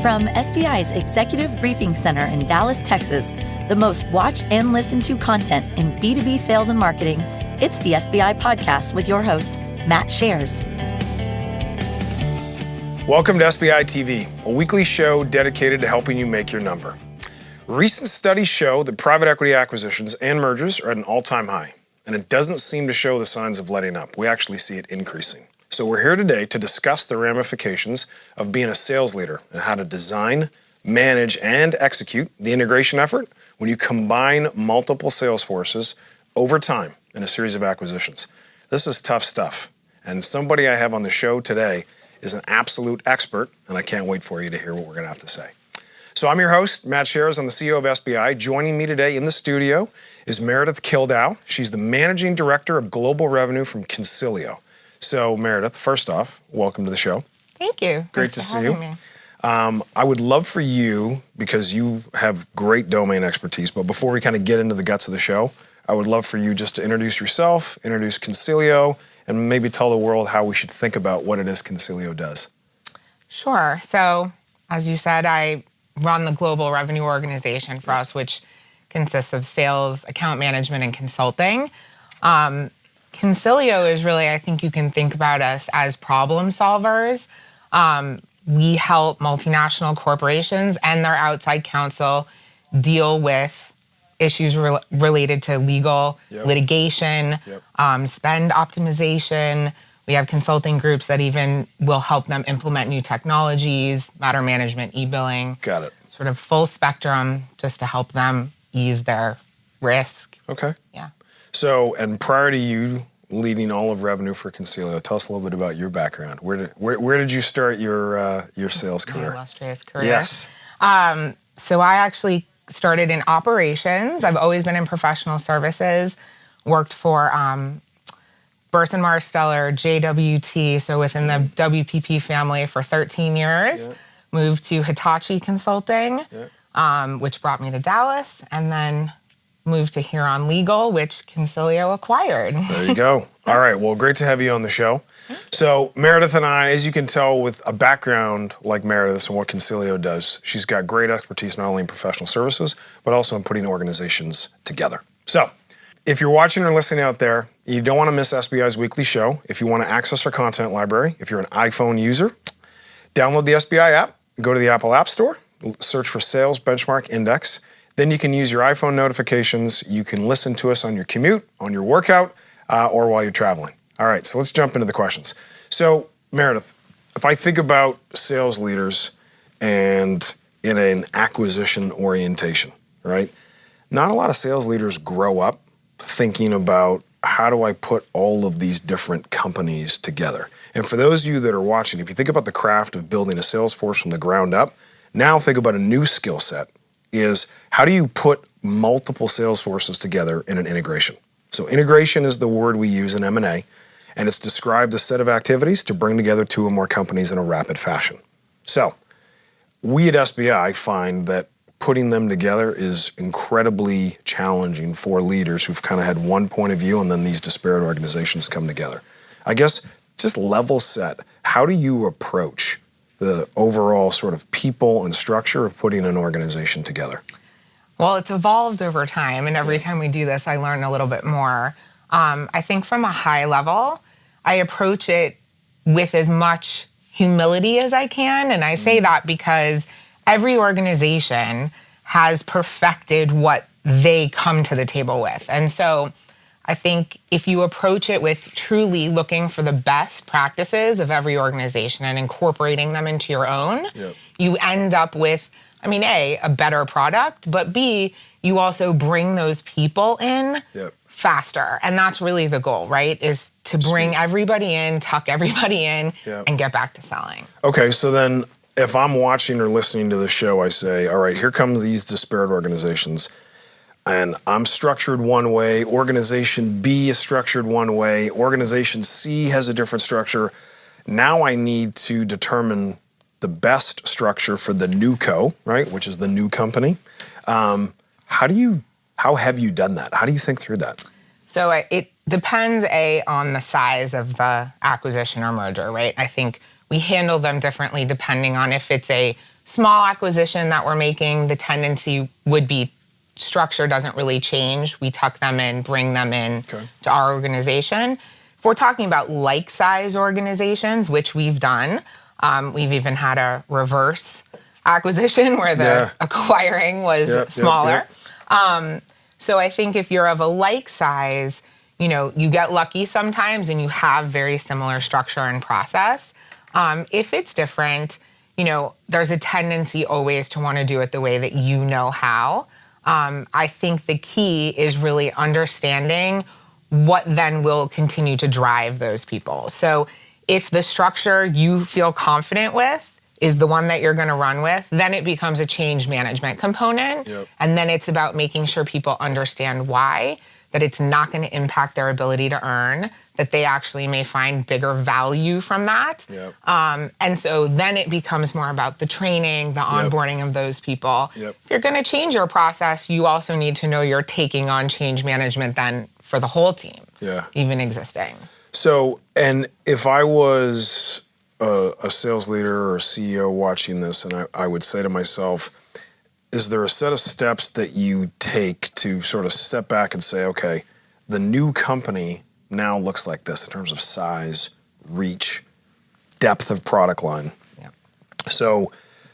From SBI's Executive Briefing Center in Dallas, Texas, the most watched and listened to content in B2B sales and marketing, it's the SBI Podcast with your host, Matt Shares. Welcome to SBI TV, a weekly show dedicated to helping you make your number. Recent studies show that private equity acquisitions and mergers are at an all-time high, and it doesn't seem to show the signs of letting up. We actually see it increasing. So we're here today to discuss the ramifications of being a sales leader and how to design, manage, and execute the integration effort when you combine multiple sales forces over time in a series of acquisitions. This is tough stuff, and somebody I have on the show today is an absolute expert, and I can't wait for you to hear what we're going to have to say. So I'm your host, Matt Shares. I'm the CEO of SBI. Joining me today in the studio is Meredith Kildow. She's the Managing Director of Global Revenue from Consilio. So Meredith, first off, welcome to the show. Thank you. Great to see you. I would love for you, because you have great domain expertise, but before we kind of get into the guts of the show, I would love for you just to introduce yourself, introduce Consilio, and maybe tell the world how we should think about what it is Consilio does. Sure. So, as you said, I run the global revenue organization for us, which consists of sales, account management, and consulting. Consilio is really, I think you can think about us as problem solvers. We help multinational corporations and their outside counsel deal with issues related to legal litigation, spend optimization. We have consulting groups that even will help them implement new technologies, matter management, e-billing. Got it. Sort of full spectrum just to help them ease their risk. Okay. Yeah. So, and prior to you leading all of revenue for Consilio, tell us a little bit about your background. Where did you start your sales career? My illustrious career. Yes. So I actually started in operations. I've always been in professional services. Worked for Burson Marsteller, JWT, so within the WPP family for 13 years. Yeah. Moved to Hitachi Consulting, which brought me to Dallas, and then moved to Huron Legal, which Consilio acquired. There you go. All right. Well, great to have you on the show. So Meredith and I, as you can tell with a background like Meredith's and what Consilio does, she's got great expertise not only in professional services, but also in putting organizations together. So if you're watching or listening out there, you don't want to miss SBI's weekly show. If you want to access our content library, if you're an iPhone user, download the SBI app, go to the Apple App Store, search for Sales Benchmark Index. Then you can use your iPhone notifications. You can listen to us on your commute, on your workout, or while you're traveling. All right, so let's jump into the questions. So, Meredith, if I think about sales leaders and in an acquisition orientation, right? Not a lot of sales leaders grow up thinking about how do I put all of these different companies together. And for those of you that are watching, if you think about the craft of building a sales force from the ground up, now think about a new skill set. Is how do you put multiple sales forces together in an integration? So integration is the word we use in M&A, and it's described a set of activities to bring together two or more companies in a rapid fashion. So we at SBI find that putting them together is incredibly challenging for leaders who've kind of had one point of view and then these disparate organizations come together. I guess just level set, how do you approach the overall sort of people and structure of putting an organization together? Well, it's evolved over time, and every time we do this, I learn a little bit more. I think from a high level, I approach it with as much humility as I can, and I say that because every organization has perfected what they come to the table with. And so I think if you approach it with truly looking for the best practices of every organization and incorporating them into your own, you end up with, I mean, A, a better product, but B, you also bring those people in faster. And that's really the goal, right? Is to bring everybody in, tuck everybody in, and get back to selling. Okay, so then if I'm watching or listening to the show, I say, all right, here come these disparate organizations. And I'm structured one way, organization B is structured one way, organization C has a different structure. Now I need to determine the best structure for the new co, right, which is the new company. How have you done that? How do you think through that? So it depends, on the size of the acquisition or merger, right? I think we handle them differently depending on if it's a small acquisition that we're making. The tendency would be structure doesn't really change. We tuck them in, bring them in to our organization. If we're talking about like-size organizations, which we've done, we've even had a reverse acquisition where the acquiring was smaller. So I think if you're of a like size, you get lucky sometimes and you have very similar structure and process. If it's different, there's a tendency always to want to do it the way that you know how. I think the key is really understanding what then will continue to drive those people. So if the structure you feel confident with is the one that you're going to run with, then it becomes a change management component. And then it's about making sure people understand why, that it's not going to impact their ability to earn, that they actually may find bigger value from that. And so then it becomes more about the training, the onboarding of those people. If you're going to change your process, you also need to know you're taking on change management then for the whole team, even existing. So, and if I was a sales leader or a CEO watching this, and I would say to myself, is there a set of steps that you take to sort of step back and say, okay, the new company now looks like this in terms of size, reach, depth of product line. So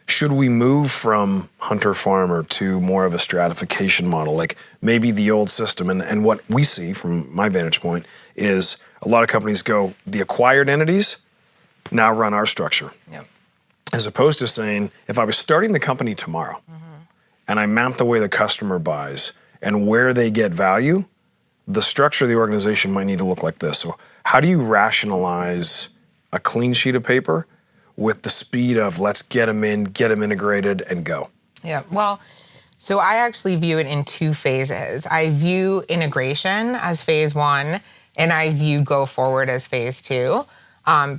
should we move from hunter-farmer to more of a stratification model? Like maybe the old system, and what we see from my vantage point is a lot of companies go, the acquired entities now run our structure. As opposed to saying, if I was starting the company tomorrow and I map the way the customer buys and where they get value, the structure of the organization might need to look like this. So how do you rationalize a clean sheet of paper with the speed of let's get them in, get them integrated, and go? Well, so I actually view it in two phases. I view integration as phase one, and I view go forward as phase two.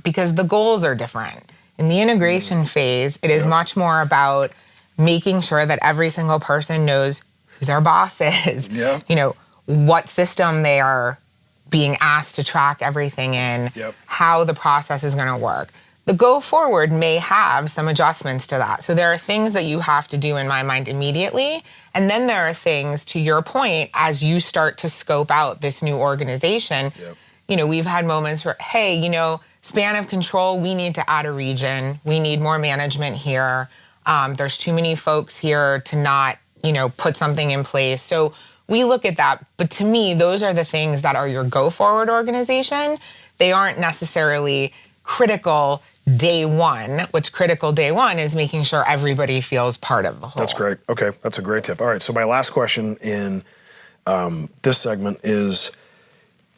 Because the goals are different. In the integration phase, it is much more about making sure that every single person knows who their boss is, what system they are being asked to track everything in, how the process is going to work. The go forward may have some adjustments to that. So there are things that you have to do in my mind immediately. And then there are things, to your point, as you start to scope out this new organization, we've had moments where, hey, span of control, we need to add a region. We need more management here. There's too many folks here to not, put something in place. So we look at that. But to me, those are the things that are your go forward organization. They aren't necessarily critical day one. What's critical day one is making sure everybody feels part of the whole. That's great. Okay, that's a great tip. All right, so my last question in this segment is,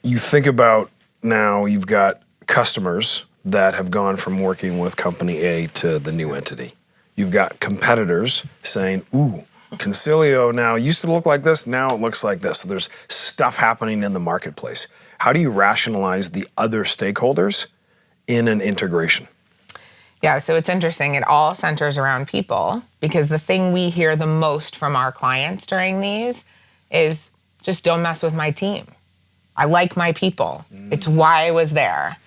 you think about now you've got customers that have gone from working with company A to the new entity. You've got competitors saying, ooh, Consilio now used to look like this, now it looks like this. So there's stuff happening in the marketplace. How do you rationalize the other stakeholders in an integration? Yeah, so it's interesting. It all centers around people, because the thing we hear the most from our clients during these is just don't mess with my team. I like my people. It's why I was there.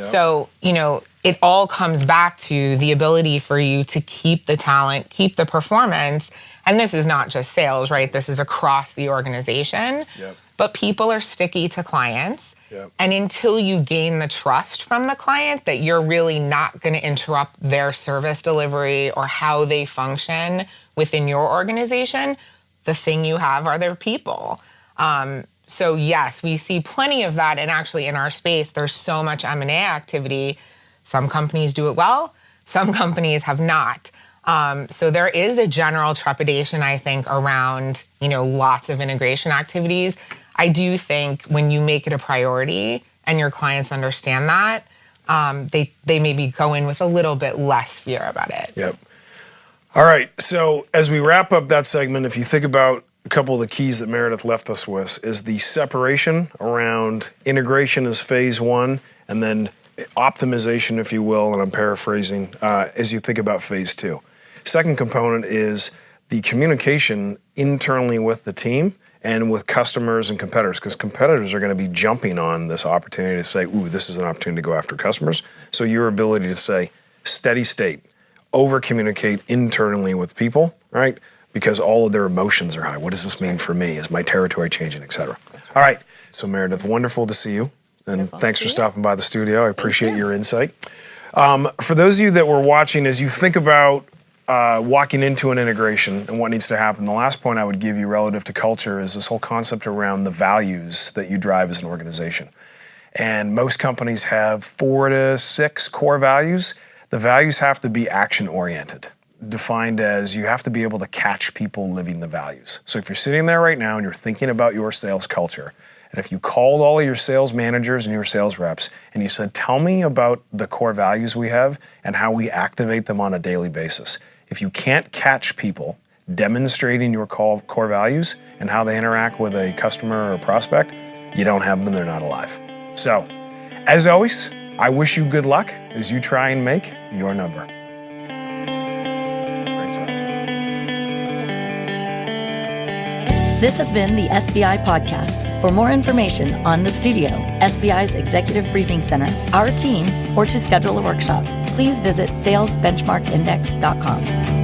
So, it all comes back to the ability for you to keep the talent, keep the performance. And this is not just sales, right? This is across the organization. But people are sticky to clients. And until you gain the trust from the client that you're really not going to interrupt their service delivery or how they function within your organization, the thing you have are their people. So yes, we see plenty of that. And actually in our space, there's so much M&A activity. Some companies do it well, some companies have not. So there is a general trepidation, I think, around, lots of integration activities. I do think when you make it a priority and your clients understand that, they maybe go in with a little bit less fear about it. All right, so as we wrap up that segment, if you think about a couple of the keys that Meredith left us with, is the separation around integration as phase one, and then optimization, if you will, and I'm paraphrasing, as you think about phase two. Second component is the communication internally with the team and with customers and competitors, because competitors are going to be jumping on this opportunity to say, ooh, this is an opportunity to go after customers. So your ability to say, steady state, over communicate internally with people, right? Because all of their emotions are high. What does this mean for me? Is my territory changing, et cetera? All right. So Meredith, wonderful to see you. And Wonderful thanks to for see stopping by the studio. I appreciate your insight. For those of you that were watching, as you think about walking into an integration and what needs to happen, the last point I would give you relative to culture is this whole concept around the values that you drive as an organization. And most companies have 4 to 6 core values. The values have to be action-oriented, defined as you have to be able to catch people living the values. So if you're sitting there right now and you're thinking about your sales culture, and if you called all of your sales managers and your sales reps and you said, tell me about the core values we have and how we activate them on a daily basis. If you can't catch people demonstrating your core values and how they interact with a customer or a prospect, you don't have them, they're not alive. So, as always, I wish you good luck as you try and make your number. This has been the SBI Podcast. For more information on the studio, SBI's Executive Briefing Center, our team, or to schedule a workshop, please visit salesbenchmarkindex.com.